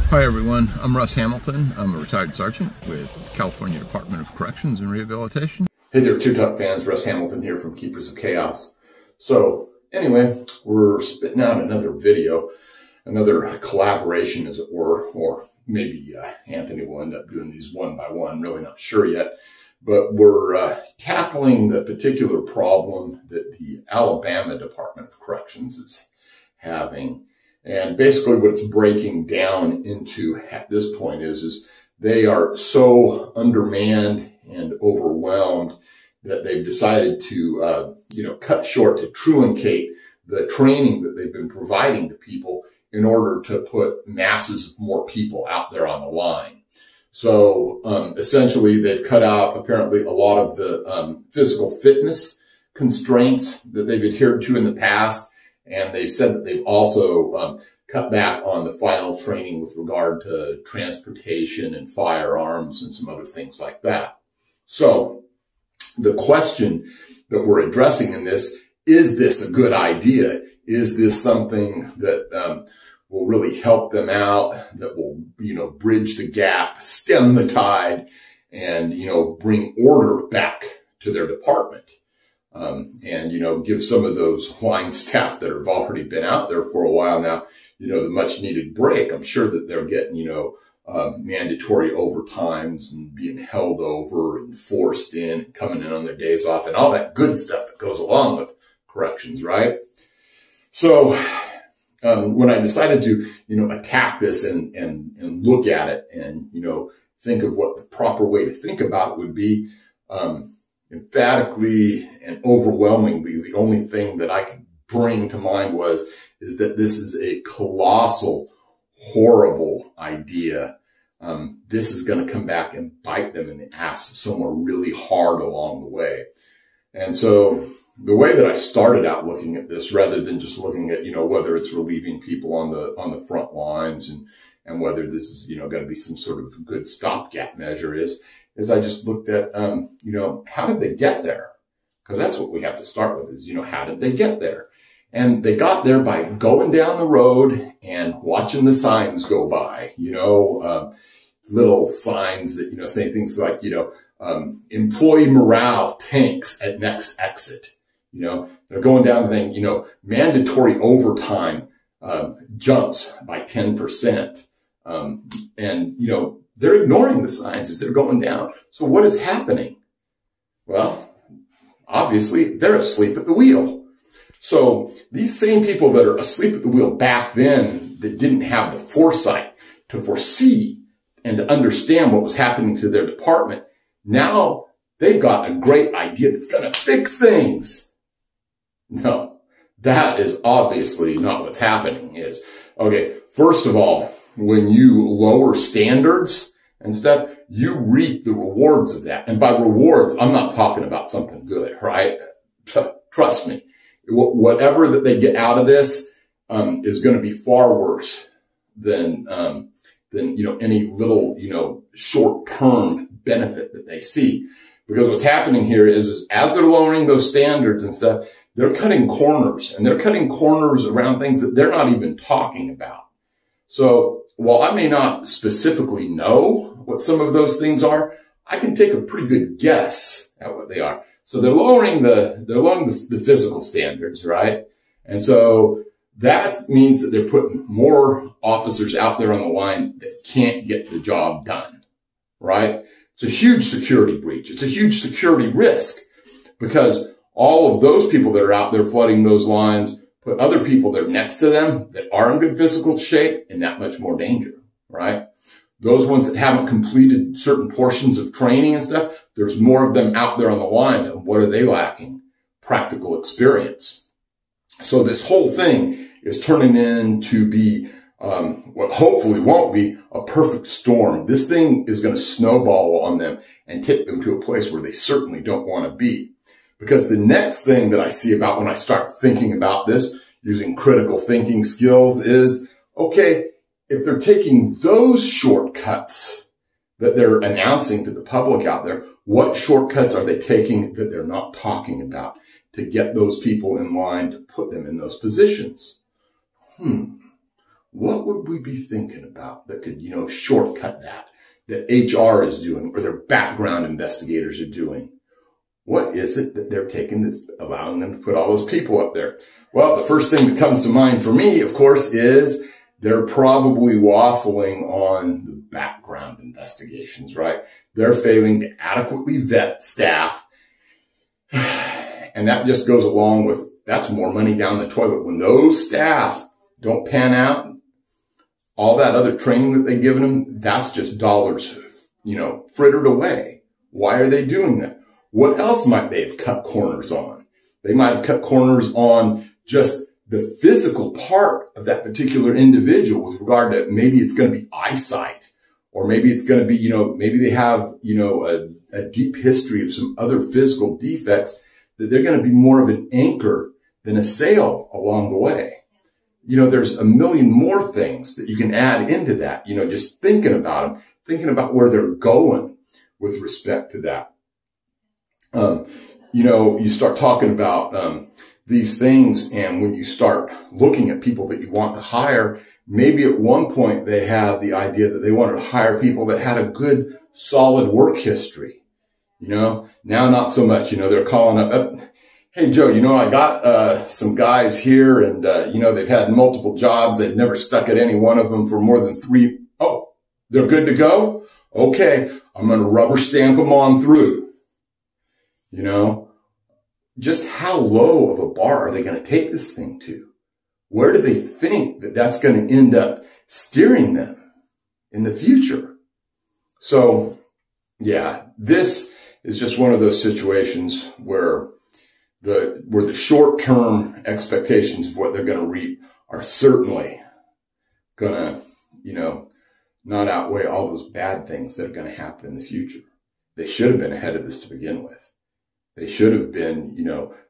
Hi everyone, I'm Russ Hamilton. I'm a retired sergeant with California Department of Corrections and Rehabilitation. Hey there, Two Top fans. Russ Hamilton here from Keepers of Chaos. So anyway, we're spitting out another video, another collaboration as it were, or maybe Anthony will end up doing these one by one, really not sure yet. But we're tackling the particular problem that the Alabama Department of Corrections is having. And basically what it's breaking down into at this point is they are so undermanned and overwhelmed that they've decided to, cut short, to truncate the training that they've been providing to people in order to put masses of more people out there on the line. So, essentially they've cut out apparently a lot of the, physical fitness constraints that they've adhered to in the past. And they've said that they've also cut back on the final training with regard to transportation and firearms and some other things like that. So the question that we're addressing in this, is this a good idea? Is this something that will really help them out, that will, bridge the gap, stem the tide, and, bring order back to their department? And, give some of those line staff that have already been out there for a while now, the much needed break. I'm sure that they're getting, mandatory overtimes and being held over and forced in, coming in on their days off and all that good stuff that goes along with corrections, right? So, when I decided to, attack this and look at it and, think of what the proper way to think about it would be, emphatically and overwhelmingly, the only thing that I could bring to mind is that this is a colossal, horrible idea. This is going to come back and bite them in the ass somewhere really hard along the way. And so the way that I started out looking at this, rather than just looking at, whether it's relieving people on the front lines and whether this is, going to be some sort of good stopgap measure is I just looked at, how did they get there? Because that's what we have to start with is, how did they get there? And they got there by going down the road and watching the signs go by, little signs that, say things like, employee morale tanks at next exit. They're going down the thing, mandatory overtime, jumps by 10%. And, they're ignoring the signs as they're going down. So what is happening? Well, obviously they're asleep at the wheel. So these same people that are asleep at the wheel back then that didn't have the foresight to foresee and to understand what was happening to their department, now they've got a great idea that's going to fix things. No, that is obviously not what's happening is, okay, first of all, when you lower standards and stuff, you reap the rewards of that. And by rewards, I'm not talking about something good, right? Trust me. Whatever that they get out of this, is going to be far worse than any little, short-term benefit that they see. Because what's happening here is as they're lowering those standards and stuff, they're cutting corners, and they're cutting corners around things that they're not even talking about. So while I may not specifically know what some of those things are, I can take a pretty good guess at what they are. So they're lowering the physical standards, right? And so that means that they're putting more officers out there on the line that can't get the job done, right? It's a huge security breach. It's a huge security risk because all of those people that are out there flooding those lines put other people that are next to them that are in good physical shape in that much more danger, right? Those ones that haven't completed certain portions of training and stuff, there's more of them out there on the lines. And what are they lacking? Practical experience. So this whole thing is turning into be what hopefully won't be a perfect storm. This thing is going to snowball on them and take them to a place where they certainly don't want to be. Because the next thing that I see about when I start thinking about this, using critical thinking skills is, okay, if they're taking those shortcuts that they're announcing to the public out there, what shortcuts are they taking that they're not talking about to get those people in line to put them in those positions? what would we be thinking about that could, shortcut that HR is doing or their background investigators are doing? What is it that they're taking that's allowing them to put all those people up there? Well, the first thing that comes to mind for me, of course, is they're probably waffling on the background investigations, right? They're failing to adequately vet staff. And that just goes along with, that's more money down the toilet. When those staff don't pan out, all that other training that they've given them, that's just dollars, frittered away. Why are they doing that? What else might they have cut corners on? They might have cut corners on just the physical part of that particular individual with regard to maybe it's going to be eyesight, or maybe it's going to be, maybe they have, a deep history of some other physical defects that they're going to be more of an anchor than a sail along the way. There's a million more things that you can add into that, just thinking about them, thinking about where they're going with respect to that. You start talking about, these things, and when you start looking at people that you want to hire, maybe at one point they have the idea that they wanted to hire people that had a good, solid work history. Now not so much. They're calling up, hey, Joe, I got some guys here, and they've had multiple jobs. They've never stuck at any one of them for more than 3. Oh, they're good to go? Okay, I'm going to rubber stamp them on through. Just how low of a bar are they going to take this thing to? Where do they think that that's going to end up steering them in the future? So, yeah, this is just one of those situations where the short-term expectations of what they're going to reap are certainly going to, not outweigh all those bad things that are going to happen in the future. They should have been ahead of this to begin with. They should have been,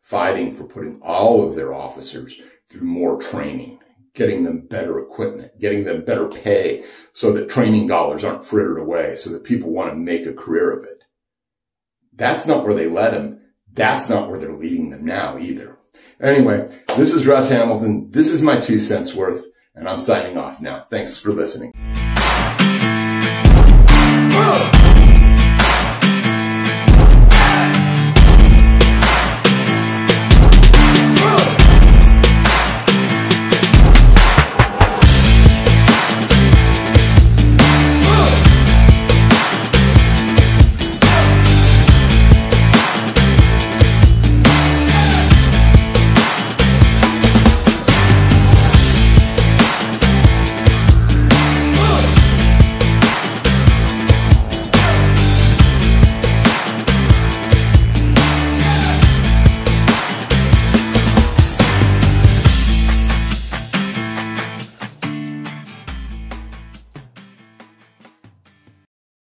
fighting for putting all of their officers through more training, getting them better equipment, getting them better pay so that training dollars aren't frittered away, so that people want to make a career of it. That's not where they led them. That's not where they're leading them now either. Anyway, this is Russ Hamilton. This is my 2 cents worth, and I'm signing off now. Thanks for listening. Whoa.